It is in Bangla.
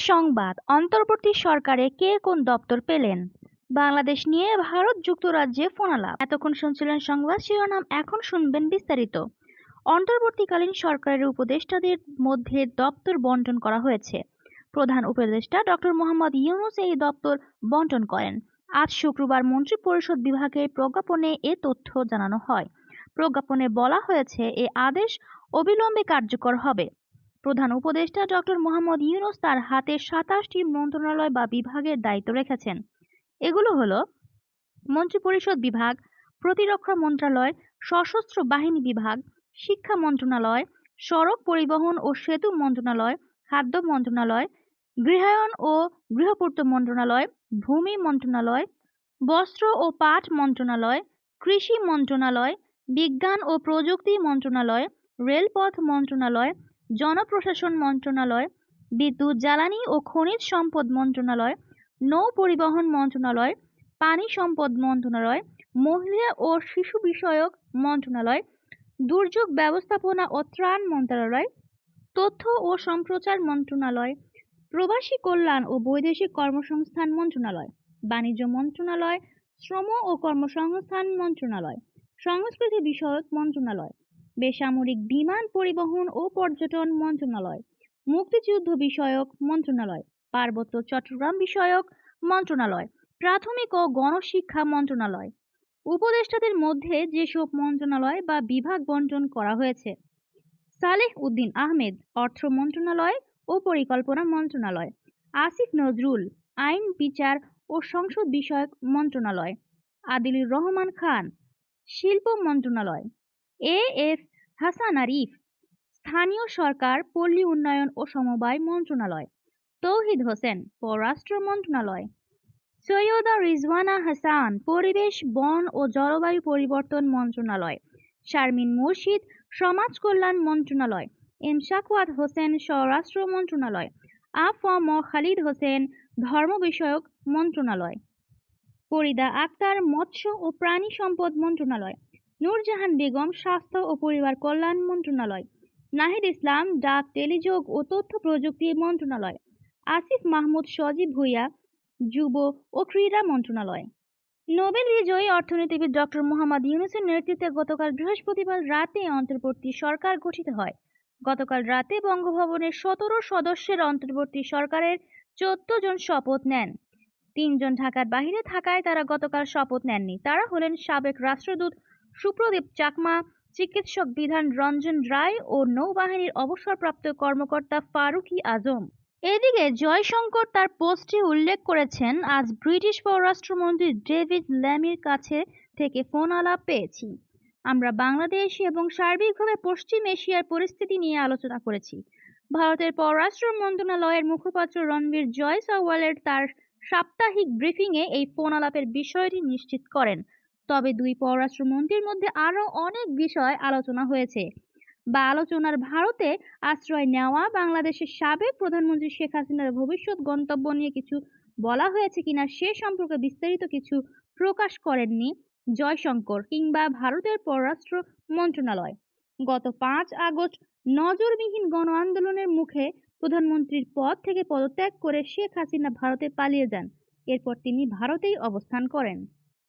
সংবাদ অন্তর্বর্তী সরকারে কে কোন দপ্তর পেলেন? বাংলাদেশ নিয়ে ভারত যুক্তরাজ্যে ফোনালাপ। এতক্ষণ শুনছিলেন সংবাদ শিরোনাম, এখন শুনবেন বিস্তারিত। অন্তর্বর্তীকালীন সরকারের উপদেষ্টাদের মধ্যে দপ্তর বন্টন করা হয়েছে। প্রধান উপদেষ্টা ডক্টর মোহাম্মদ ইউনূস এই দপ্তর বন্টন করেন। আজ শুক্রবার মন্ত্রিপরিষদ বিভাগের প্রজ্ঞাপনে এ তথ্য জানানো হয়। প্রজ্ঞাপনে বলা হয়েছে, এ আদেশ অবিলম্বে কার্যকর হবে। প্রধান উপদেষ্টা ডক্টর মোহাম্মদ ইউনূস তার হাতে ২৭টি মন্ত্রণালয় বা বিভাগের দায়িত্ব রেখেছেন। এগুলো হলো মন্ত্রিপরিষদ বিভাগ, প্রতিরক্ষা মন্ত্রণালয়, সশস্ত্র বাহিনী বিভাগ, শিক্ষা মন্ত্রণালয়, সড়ক পরিবহন ও সেতু মন্ত্রণালয়, খাদ্য মন্ত্রণালয়, গৃহায়ন ও গৃহপূর্ত মন্ত্রণালয়, ভূমি মন্ত্রণালয়, বস্ত্র ও পাট মন্ত্রণালয়, কৃষি মন্ত্রণালয়, বিজ্ঞান ও প্রযুক্তি মন্ত্রণালয়, রেলপথ মন্ত্রণালয়, জনপ্রশাসন মন্ত্রণালয়, বিদ্যুৎ জ্বালানি ও খনিজ সম্পদ মন্ত্রণালয়, নৌ পরিবহন মন্ত্রণালয়, পানি সম্পদ মন্ত্রণালয়, মহিলা ও শিশু বিষয়ক মন্ত্রণালয়, দুর্যোগ ব্যবস্থাপনা ও ত্রাণ মন্ত্রণালয়, তথ্য ও সম্প্রচার মন্ত্রণালয়, প্রবাসী কল্যাণ ও বৈদেশিক কর্মসংস্থান মন্ত্রণালয়, বাণিজ্য মন্ত্রণালয়, শ্রম ও কর্মসংস্থান মন্ত্রণালয়, সংস্কৃতি বিষয়ক মন্ত্রণালয়, বেসামরিক বিমান পরিবহন ও পর্যটন মন্ত্রণালয়, মুক্তিযুদ্ধ বিষয়ক মন্ত্রণালয়, পার্বত্য চট্টগ্রাম বিষয়ক মন্ত্রণালয়, প্রাথমিক ও গণশিক্ষা মন্ত্রণালয়। উপদেষ্টাদের মধ্যে যেসব মন্ত্রণালয় বা বিভাগ বন্টন করা হয়েছে: সালেহ উদ্দিন আহমেদ, অর্থ মন্ত্রণালয় ও পরিকল্পনা মন্ত্রণালয়; আসিফ নজরুল, আইন, বিচার ও সংসদ বিষয়ক মন্ত্রণালয়; আদিলুর রহমান খান, শিল্প মন্ত্রণালয়; এ এফ হাসান আরিফ, স্থানীয় সরকার, পল্লী উন্নয়ন ও সমবায় মন্ত্রণালয়; তৌহিদ হোসেন, পররাষ্ট্র মন্ত্রণালয়; সৈয়দা রিজওয়ানা হাসান, পরিবেশ, বন ও জলবায়ু পরিবর্তন মন্ত্রণালয়; শারমিন মুর্শিদ, সমাজ কল্যাণ মন্ত্রণালয়; এম সাখাওয়াত হোসেন, স্বরাষ্ট্র মন্ত্রণালয়; আ.ফ.ম. খালিদ হোসেন, ধর্ম বিষয়ক মন্ত্রণালয়; ফরিদা আক্তার, মৎস্য ও প্রাণী সম্পদ মন্ত্রণালয়; নূরজাহান বেগম, স্বাস্থ্য ও পরিবার কল্যাণ মন্ত্রণালয়; নাহিদ ইসলাম, ডাক, টেলিযোগ ও তথ্য প্রযুক্তি মন্ত্রণালয়; আসিফ মাহমুদ সজীব ভুঁইয়া, যুব ও ক্রীড়া মন্ত্রণালয়। নোবেল বিজয়ী অর্থনীতিবিদ ডক্টর মোহাম্মদ ইউনূসের নেতৃত্বে গতকাল বৃহস্পতিবার রাতে অন্তর্বর্তী সরকার গঠিত হয়। গতকাল রাতে বঙ্গভবনে ১৭ সদস্যের অন্তর্বর্তী সরকারের ১৪ জন শপথ নেন। ৩ জন ঢাকার বাইরে থাকায় তারা গতকাল শপথ নেননি। তারা হলেন সাবেক রাষ্ট্রদূত সুপ্রদীপ চাকমা, চিকিৎসক বিধান রঞ্জন রায় ও নৌবাহিনীর অবসরপ্রাপ্ত কর্মকর্তা ফারুকী আজম। এদিকে জয়শঙ্কর তার পোস্টে উল্লেখ করেছেন, আজ ব্রিটিশ পররাষ্ট্রমন্ত্রী ডেভিড ল্যামির কাছে থেকে ফোন আলাপ পেয়েছি। আমরা বাংলাদেশ এবং সার্বিকভাবে পশ্চিম এশিয়ার পরিস্থিতি নিয়ে আলোচনা করেছি। ভারতের পররাষ্ট্র মন্ত্রণালয়ের মুখপাত্র রণবীর জয়সওয়ালের তার সাপ্তাহিক ব্রিফিংয়ে এই ফোন আলাপের বিষয়টি নিশ্চিত করেন। তবে দুই পররাষ্ট্রমন্ত্রীর মধ্যে আরও অনেক বিষয় আলোচনা হয়েছে বা আলোচনার ভারতে আশ্রয় নেওয়া বাংলাদেশের সাবেক প্রধানমন্ত্রী শেখ হাসিনার ভবিষ্যৎ গন্তব্য নিয়ে কিছু বলা হয়েছে কিনা সে সম্পর্কে বিস্তারিত কিছু প্রকাশ করেননি জয়শঙ্কর কিংবা ভারতের পররাষ্ট্র মন্ত্রণালয়। গত ৫ আগস্ট নজিরবিহীন গণ আন্দোলনের মুখে প্রধানমন্ত্রীর পদ থেকে পদত্যাগ করে শেখ হাসিনা ভারতে পালিয়ে যান। এরপর তিনি ভারতেই অবস্থান করেন।